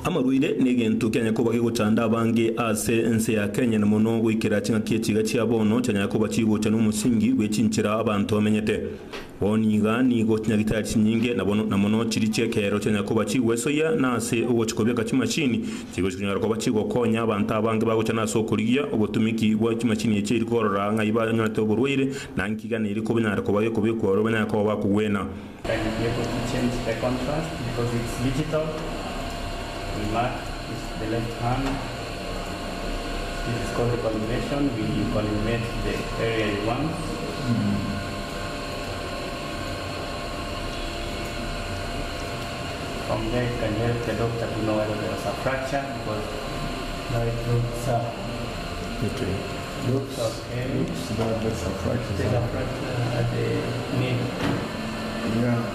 Amaruire negento Kenya ko bagigucanda bange ase ense ya Kenya na mono gwikira kinga kieciga cia bono cyanya ko bakigoca n'umusingi wecinchira abantu bamenyete boniga ni gotinya gitari nyinge na bono na mono kiri cyekero cyanya ko bakigweso ya nase uwo kikobeka kimashini kigoshikunyara ko bakigokonya abantu abange baguca naso kuriya ubutumiki bwa kimashini yeciri korora ngayiba nyate oburwire nankigana iri ko binyara ko baye kubikoro banya ko bakugwena. And we have to change the contrast because it's digital. We mark the left hand. This is called the collimation. We collimate the area you want. From there, it can help the doctor to know whether there was a fracture because now it looks okay. Looks okay. Looks that there's a fracture. There's a fracture at the knee. Yeah.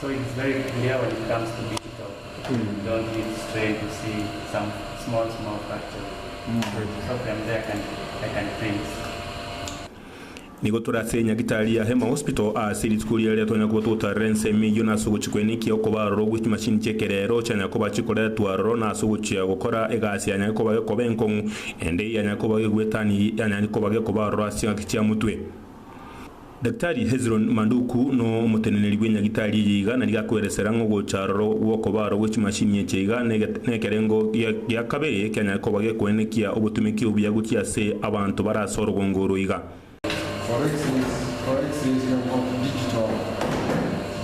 So it's very clear when it comes to digital. You don't need strain to see some small fractures. So from there I can print. Nigo turasenya gitari ya Hema Hospital asiri skuli ya tonya ko tutarrense miyo na sugu chikweniki yo kobaro gwi machine chekerero cyanya ko bachikorera twaro na sugu chia gukora egasi yanya ko bageko benko ende yanya ko bagwetani yanya ko bageko baro asinga kicia mutwe. Daktari Hezron Manduku no muteneneri gwenya gitari yiga na ligakweresera ngo gocharo woko baro gwi machine yechiga nekerengo ya kabeye cyanya ko bageko enekia obutumiki ubiya gutia se abantu barasoro gongoro yiga. For X-rays, you have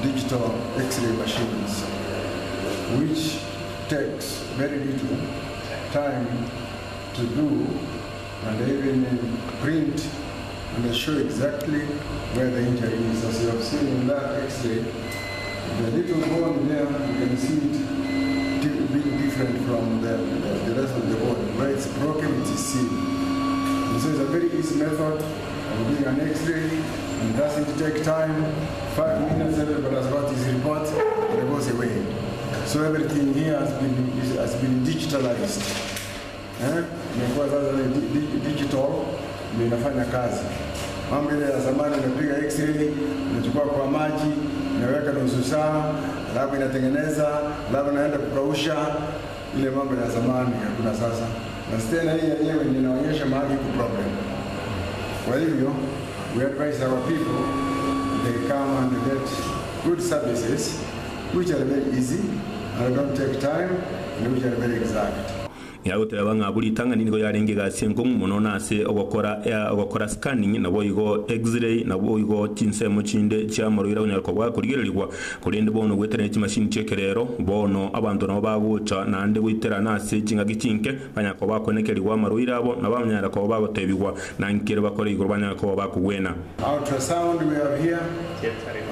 digital X-ray machines, which takes very little time to do, and they even print and they show exactly where the injury is. As you have seen in that X-ray, the little bone there, you can see it being different from the rest of the bone. Where it's broken, it is seen. And so it's a very easy method doing an X-ray, and doesn't take time. 5 minutes, everybody has got his report, and it goes away. So everything here has been digitalized. Because digital ndio inafanya kazi. Mambo ile ya zamani unapiga X-ray, unachukua kwa maji, unaweka nusu saa, alafu inatengeneza, alafu naenda kukausha. Ile mambo ya zamani hakuna sasa. Na tena hii yenyewe inaonyesha mahali iko problem. Kwa hivyo, we advise our people, they come and get good services, which are very easy, and don't take time, and which are very exact. Yagote abanga buri tanga ningo yarengega senko muno nase ogokora scanning na boyigo X-ray na boyigo tinsemo chinde cyamorira unyarko bwa kurigererwa kurinde bono gweterane kimashini cekerero bono abantu nabo baguca nande gwitera nase kinga gicinke banyako bakonekerwa maruira abo nabamnyara ko bagotebigwa nankire bakore igurwa nyako bakugwena. Ultrasound we have here.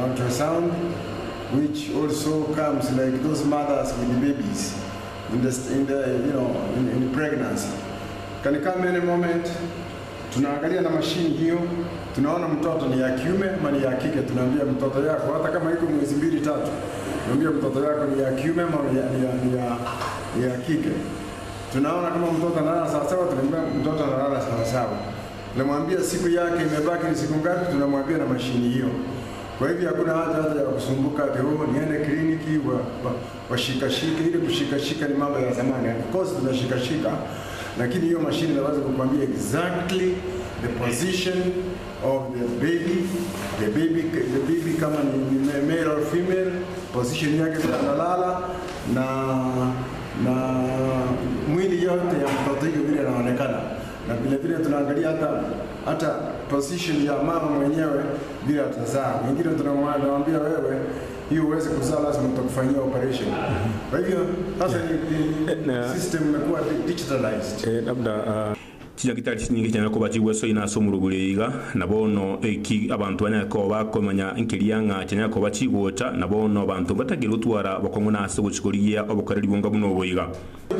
Ultrasound which also comes like those mothers with the babies in the pregnancy. Can come any moment. Tunaangalia na mashini hiyo, tunaona mtoto ni ya kiume ama ni ya kike, tunaambia mtoto yako hata kama iko mwezi 2-3, tunaambia mtoto yako ni ya kiume ama ni ya kike. Tunaona kama mtoto analala sawa sawa, tunaambia mtoto analala sawa sawa. Tunamwambia siku yake imebaki ni siku ngapi, tunamwambia na mashini hiyo. Kwa hivyo hakuna haja ya kusumbuka ati niende kliniki washikashike. Ile kushikashika ni mambo ya zamani. Of course tunashikashika, lakini hiyo mashine inaweza kukwambia exactly the position of the baby kama ni male or female, position yake bila analala na mwili yote ya mtoto hiyo vile inaonekana. Na vile vile tunaangalia hata position ya mama mwenyewe bila tazaa. Wengine tunamwambia wewe hiyo uweze kuzaa lazima tutakufanyia operation. Kwa hivyo sasa system imekuwa digitalized. Labda kinya kitari kinyingi cyane ko bakigweso ina somuruguriga nabono eki abantu banyako bakomanya inkiriyanga cyane ko bakigota nabono abantu batagira utwara bakongo nase gucikuriya obukariri bunga buno boyiga.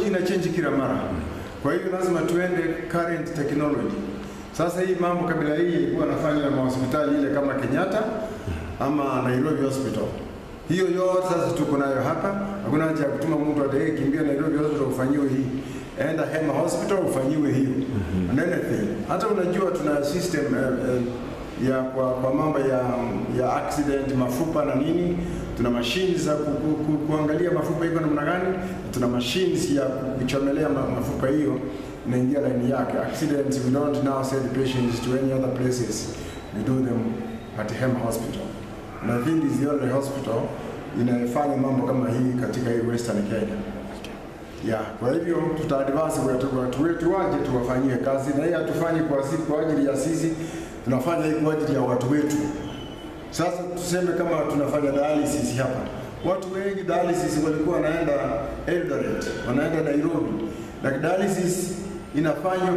Kina change kila mara. Kwa hivyo lazima tuende current technology. Sasa hii mambo kabla hii ilikuwa nafanya na hospitali ile kama Kenyatta ama Nairobi Hospital. Hiyo yote sasa tuko nayo hapa. Hakuna haja ya kutuma mtu ade kimbia Nairobi Hospital ufanyiwe hii. Enda Hema Hospital ufanyiwe hiyo. And anything. Hata unajua tuna system ya kwa mambo ya accident mafupa na nini, tuna machines za kuangalia mafupa iko namna gani, tuna machines ya kuchomelea mafupa hiyo inaingia line yake. Accidents we don't now send the patients to any other places, we do them at Hema Hospital, and I think is the only hospital inayofanya mambo kama hii katika hii Western Kenya. Yeah, kwa hivyo tutaadvance watu wetu waje tuwafanyie kazi, na hii hatufanyi kwa ajili ya sisi, tunafanya hii kwa ajili ya watu wetu. Sasa tuseme kama tunafanya dialysis hapa, watu wengi dialysis walikuwa wanaenda Eldoret, wanaenda Nairobi, na dialysis inafanywa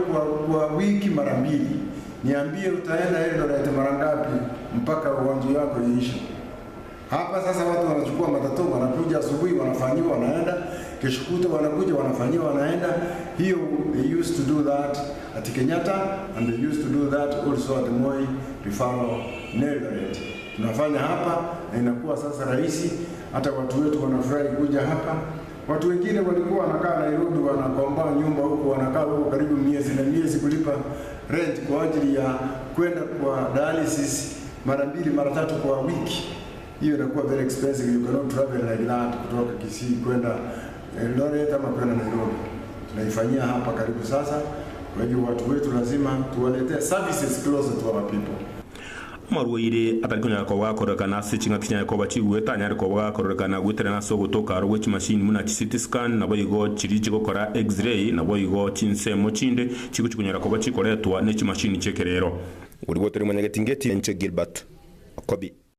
kwa wiki mara 2. Niambie utaenda Eldoret mara ngapi mpaka ugonjwa wako iishe? Hapa sasa watu wanachukua matatu, wanakuja asubuhi wanafanyiwa, wanaenda kesho kutwa, wanakuja wanafanyiwa, wanaenda. Hiyo they used to do that at Kenyatta, and they used to do that also at Moi Referral Eldoret. Tunafanya hapa na inakuwa sasa rahisi, hata watu wetu wanafurahi kuja hapa. Watu wengine walikuwa wanakaa Nairobi, wanakomba nyumba huko, wanakaa huko karibu miezi na miezi kulipa rent kwa ajili ya kwenda kwa dialysis mara 2 mara 3 kwa wiki. Hiyo inakuwa very expensive. You cannot travel like that kutoka Kisii kwenda Eldoret ama kwenda Nairobi. Tunaifanyia hapa karibu sasa. Kwa hivyo watu wetu lazima tuwaletee services closer to our people. Marwaire atarikunya ko wakorekana sichinga kinya ko bachiweta nyari ko wakorekana guterana so gutoka which machine muna CT scan na boyigo chiriji gukora x-ray na boyigo chinsemo chinde chikuchukunyara ko bachikoretwa ne machine chekerero uri gotere munyegetingeti enche Gilbert Kobi.